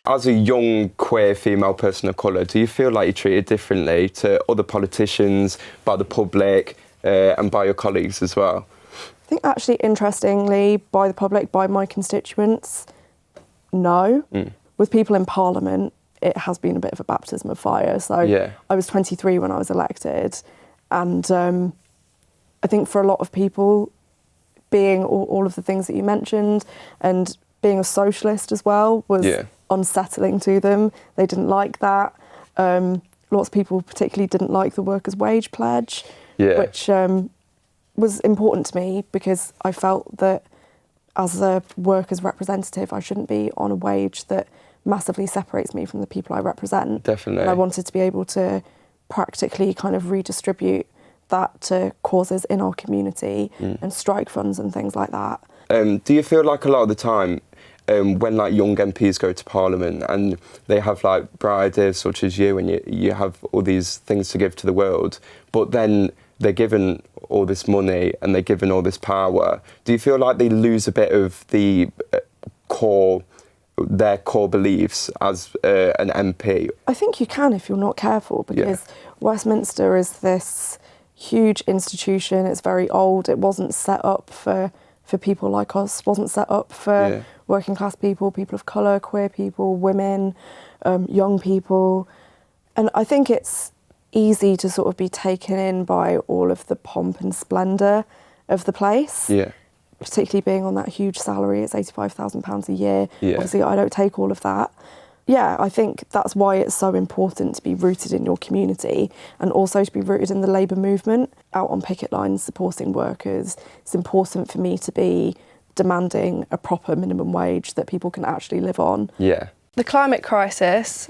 As a young queer female person of colour, do you feel like you're treated differently to other politicians, by the public, and by your colleagues as well? I think actually, interestingly, by the public, by my constituents, no. With people in Parliament, it has been a bit of a baptism of fire. So I was 23 when I was elected, and I think for a lot of people, being all of the things that you mentioned and being a socialist as well was unsettling to them. They didn't like that. Lots of people particularly didn't like the workers' wage pledge, which was important to me because I felt that as a workers' representative, I shouldn't be on a wage that massively separates me from the people I represent. Definitely. And I wanted to be able to practically kind of redistribute that to causes in our community and strike funds and things like that. Do you feel like a lot of the time when like young MPs go to Parliament and they have like bright ideas such as you, and you have all these things to give to the world, but then they're given all this money and they're given all this power, do you feel like they lose a bit of the their core beliefs as an MP? I think you can if you're not careful, because Westminster is this huge institution. It's very old. It wasn't set up for people like us, wasn't set up for working class people, people of colour, queer people, women, young people. And I think it's easy to sort of be taken in by all of the pomp and splendour of the place. Particularly being on that huge salary, it's £85,000 a year. Obviously, I don't take all of that. I think that's why it's so important to be rooted in your community and also to be rooted in the labour movement, out on picket lines supporting workers. It's important for me to be demanding a proper minimum wage that people can actually live on. The climate crisis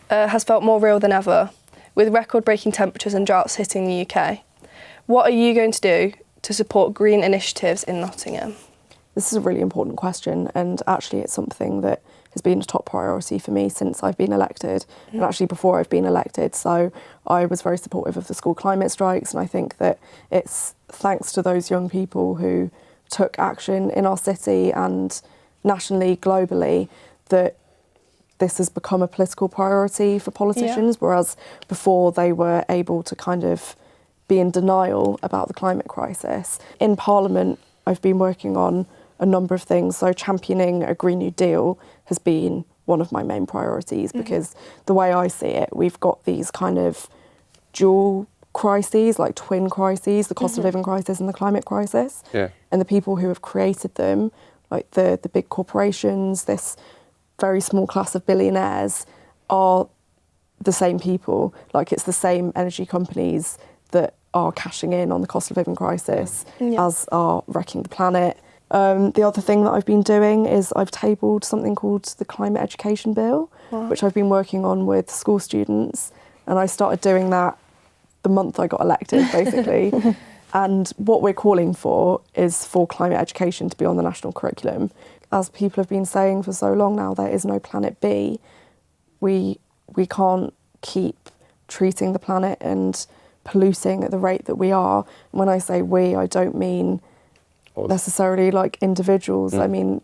has felt more real than ever, with record-breaking temperatures and droughts hitting the UK. What are you going to do to support green initiatives in Nottingham? This is a really important question, and actually it's something that has been a top priority for me since I've been elected, and actually before I've been elected. So I was very supportive of the school climate strikes, and I think that it's thanks to those young people who took action in our city and nationally, globally, that this has become a political priority for politicians, whereas before they were able to kind of be in denial about the climate crisis. In Parliament, I've been working on a number of things. So championing a Green New Deal has been one of my main priorities, because the way I see it, we've got these kind of dual crises, like twin crises, the cost of living crisis and the climate crisis. And the people who have created them, like the big corporations, this very small class of billionaires, are the same people. Like, it's the same energy companies that are cashing in on the cost of living crisis as are wrecking the planet. The other thing that I've been doing is I've tabled something called the Climate Education Bill, which I've been working on with school students. And I started doing that the month I got elected, basically. And what we're calling for is for climate education to be on the national curriculum. As people have been saying for so long now, there is no planet B. We can't keep treating the planet and polluting at the rate that we are. And when I say we, I don't mean necessarily like individuals. I mean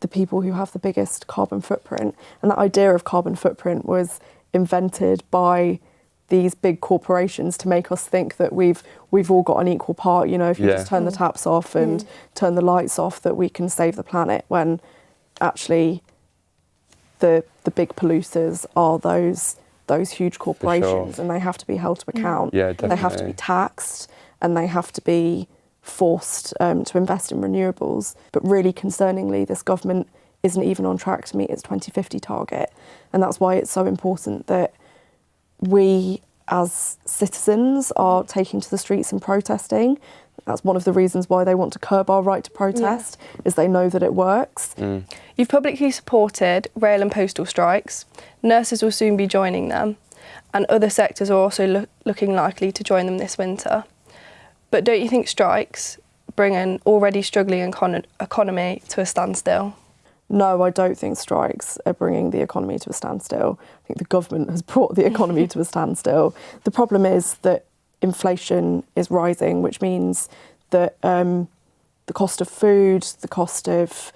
the people who have the biggest carbon footprint. And that idea of carbon footprint was invented by these big corporations to make us think that we've all got an equal part. You know, if you just turn the taps off and turn the lights off, that we can save the planet, when actually the big polluters are those huge corporations, and they have to be held to account. They have to be taxed, and they have to be forced to invest in renewables. But really concerningly, this government isn't even on track to meet its 2050 target. And that's why it's so important that we as citizens are taking to the streets and protesting. That's one of the reasons why they want to curb our right to protest, is they know that it works. You've publicly supported rail and postal strikes. Nurses will soon be joining them, and other sectors are also looking likely to join them this winter. But don't you think strikes bring an already struggling economy to a standstill? No, I don't think strikes are bringing the economy to a standstill. I think the government has brought the economy to a standstill. The problem is that inflation is rising, which means that the cost of food, the cost of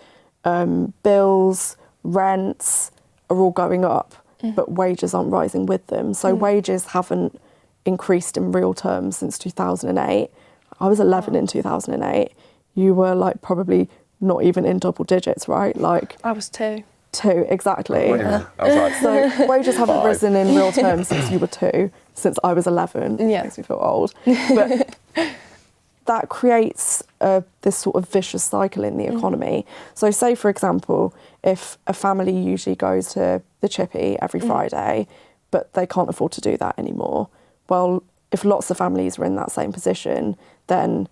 bills, rents are all going up, but wages aren't rising with them. So wages haven't increased in real terms since 2008. I was 11 in 2008. You were like probably not even in double digits, right? Like I was 2. 2, exactly. Oh, yeah. I was like, So wages haven't 5. risen in real terms since you were 2, since I was 11. Yeah. Makes me feel old. But that creates this sort of vicious cycle in the economy. So say, for example, if a family usually goes to the chippy every Friday, but they can't afford to do that anymore, well, if lots of families are in that same position, then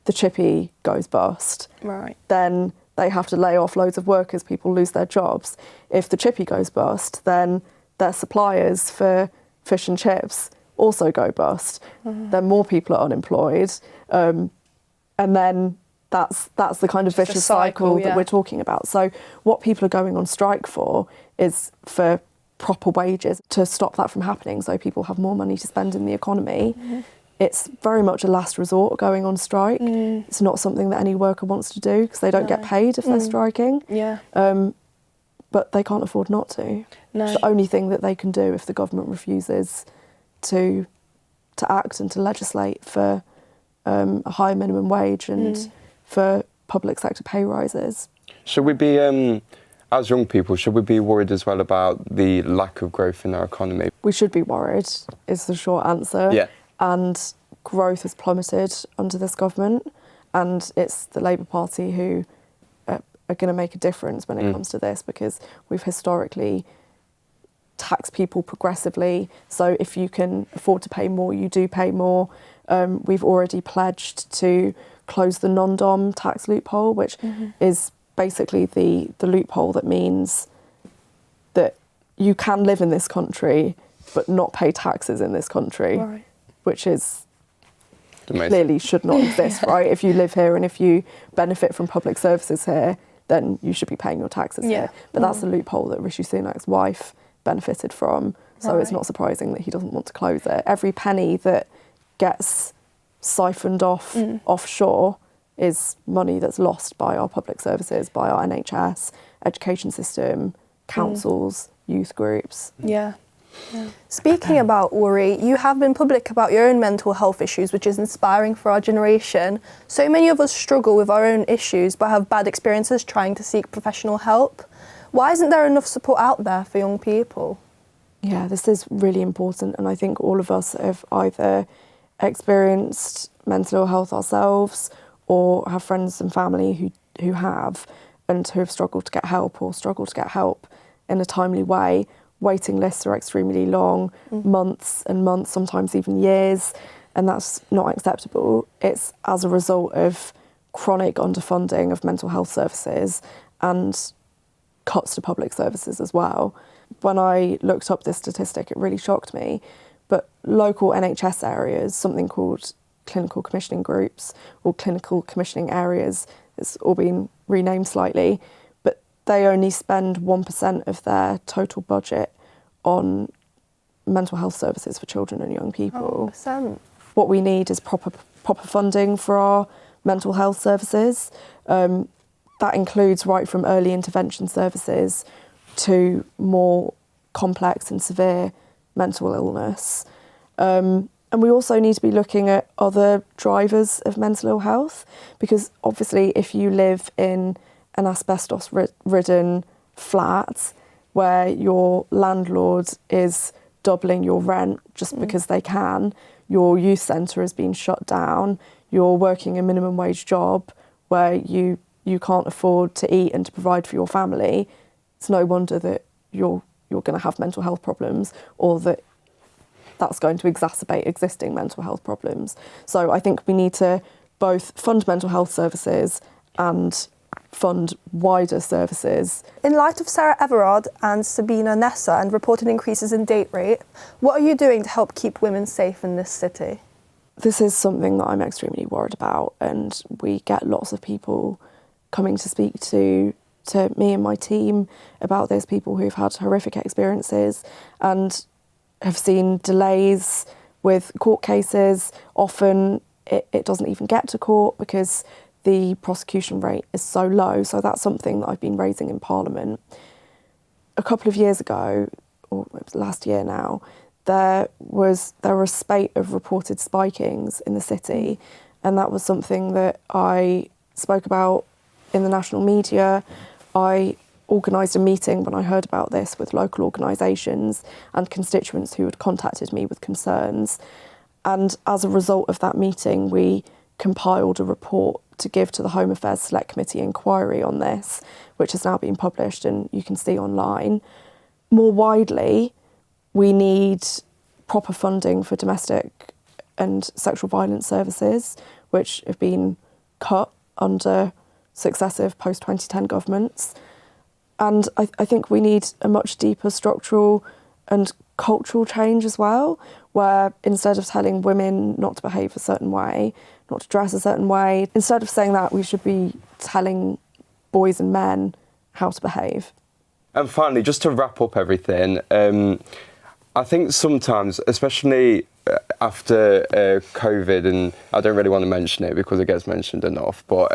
the chippy goes bust. Right. Then they have to lay off loads of workers, people lose their jobs. If the chippy goes bust, then their suppliers for fish and chips also go bust. Then more people are unemployed. And then that's the kind of Just a vicious cycle, cycle that we're talking about. So what people are going on strike for is for proper wages to stop that from happening, so people have more money to spend in the economy. It's very much a last resort going on strike. It's not something that any worker wants to do because they don't get paid if they're striking. Yeah. But they can't afford not to. No. It's the only thing that they can do if the government refuses to act and to legislate for a higher minimum wage and for public sector pay rises. Should we be, as young people, should we be worried as well about the lack of growth in our economy? We should be worried, is the short answer. Yeah. And growth has plummeted under this government, and it's the Labour Party who are going to make a difference when it comes to this, because we've historically taxed people progressively. So if you can afford to pay more, you do pay more. We've already pledged to close the non-dom tax loophole, which is basically the loophole that means that you can live in this country but not pay taxes in this country, Right. which is Amazing. clearly should not exist, right? If you live here and if you benefit from public services here, then you should be paying your taxes here. But that's the loophole that Rishi Sunak's wife benefited from, so it's Right. not surprising that he doesn't want to close it. Every penny that gets siphoned off offshore is money that's lost by our public services, by our NHS, education system, councils, youth groups. Yeah. Speaking about worry, you have been public about your own mental health issues, which is inspiring for our generation. So many of us struggle with our own issues but have bad experiences trying to seek professional help. Why isn't there enough support out there for young people? Yeah, this is really important, and I think all of us have either experienced mental ill health ourselves or have friends and family who have, and who have struggled to get help or struggle to get help in a timely way. Waiting lists are extremely long, months and months, sometimes even years, and that's not acceptable. It's as a result of chronic underfunding of mental health services and cuts to public services as well. When I looked up this statistic, it really shocked me. But local NHS areas, something called clinical commissioning groups or clinical commissioning areas, it's all been renamed slightly, but they only spend 1% of their total budget on mental health services for children and young people. 100%. What we need is proper funding for our mental health services. That includes right from early intervention services to more complex and severe mental illness. And we also need to be looking at other drivers of mental ill health, because obviously if you live in an asbestos-ridden flat where your landlord is doubling your rent just because they can, your youth centre has been shut down, you're working a minimum wage job where you can't afford to eat and to provide for your family, it's no wonder that you're going to have mental health problems, or that's going to exacerbate existing mental health problems. So I think we need to both fund mental health services and fund wider services. In light of Sarah Everard and Sabina Nessa and reported increases in date rate, what are you doing to help keep women safe in this city? This is something that I'm extremely worried about, and we get lots of people coming to speak to me and my team about this, people who've had horrific experiences and have seen delays with court cases. Often it doesn't even get to court because the prosecution rate is so low. So that's something that I've been raising in Parliament. A couple of years ago, or it was last year now, there were a spate of reported spikings in the city, and that was something that I spoke about in the national media. I organised a meeting when I heard about this with local organisations and constituents who had contacted me with concerns. And as a result of that meeting, we compiled a report to give to the Home Affairs Select Committee inquiry on this, which has now been published and you can see online. More widely, we need proper funding for domestic and sexual violence services, which have been cut under successive post-2010 governments. And I think we need a much deeper structural and cultural change as well, where instead of telling women not to behave a certain way, not to dress a certain way, instead of saying that, we should be telling boys and men how to behave. And finally, just to wrap up everything, I think sometimes, especially after COVID, and I don't really want to mention it because it gets mentioned enough, but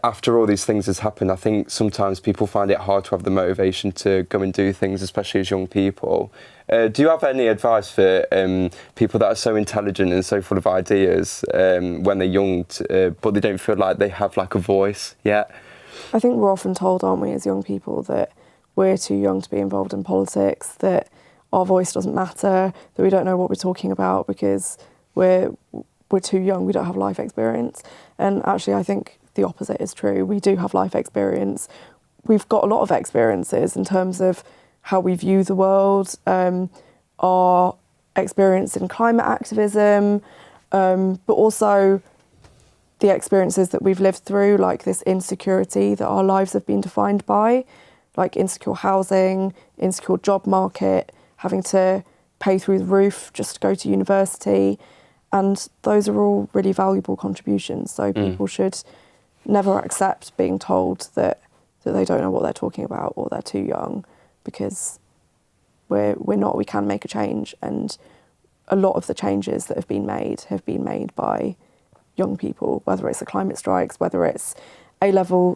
after all these things has happened, I think sometimes people find it hard to have the motivation to go and do things, especially as young people. Do you have any advice for people that are so intelligent and so full of ideas when they're young, but they don't feel like they have like a voice yet? I think we're often told, aren't we, as young people, that we're too young to be involved in politics, that our voice doesn't matter, that we don't know what we're talking about because we're too young, we don't have life experience. And actually, I think the opposite is true. We do have life experience. We've got a lot of experiences in terms of how we view the world, our experience in climate activism, but also the experiences that we've lived through, like this insecurity that our lives have been defined by, like insecure housing, insecure job market, having to pay through the roof just to go to university. And those are all really valuable contributions. So people should never accept being told that they don't know what they're talking about or they're too young, because we're not. We can make a change, and a lot of the changes that have been made by young people, whether it's the climate strikes, whether it's A-level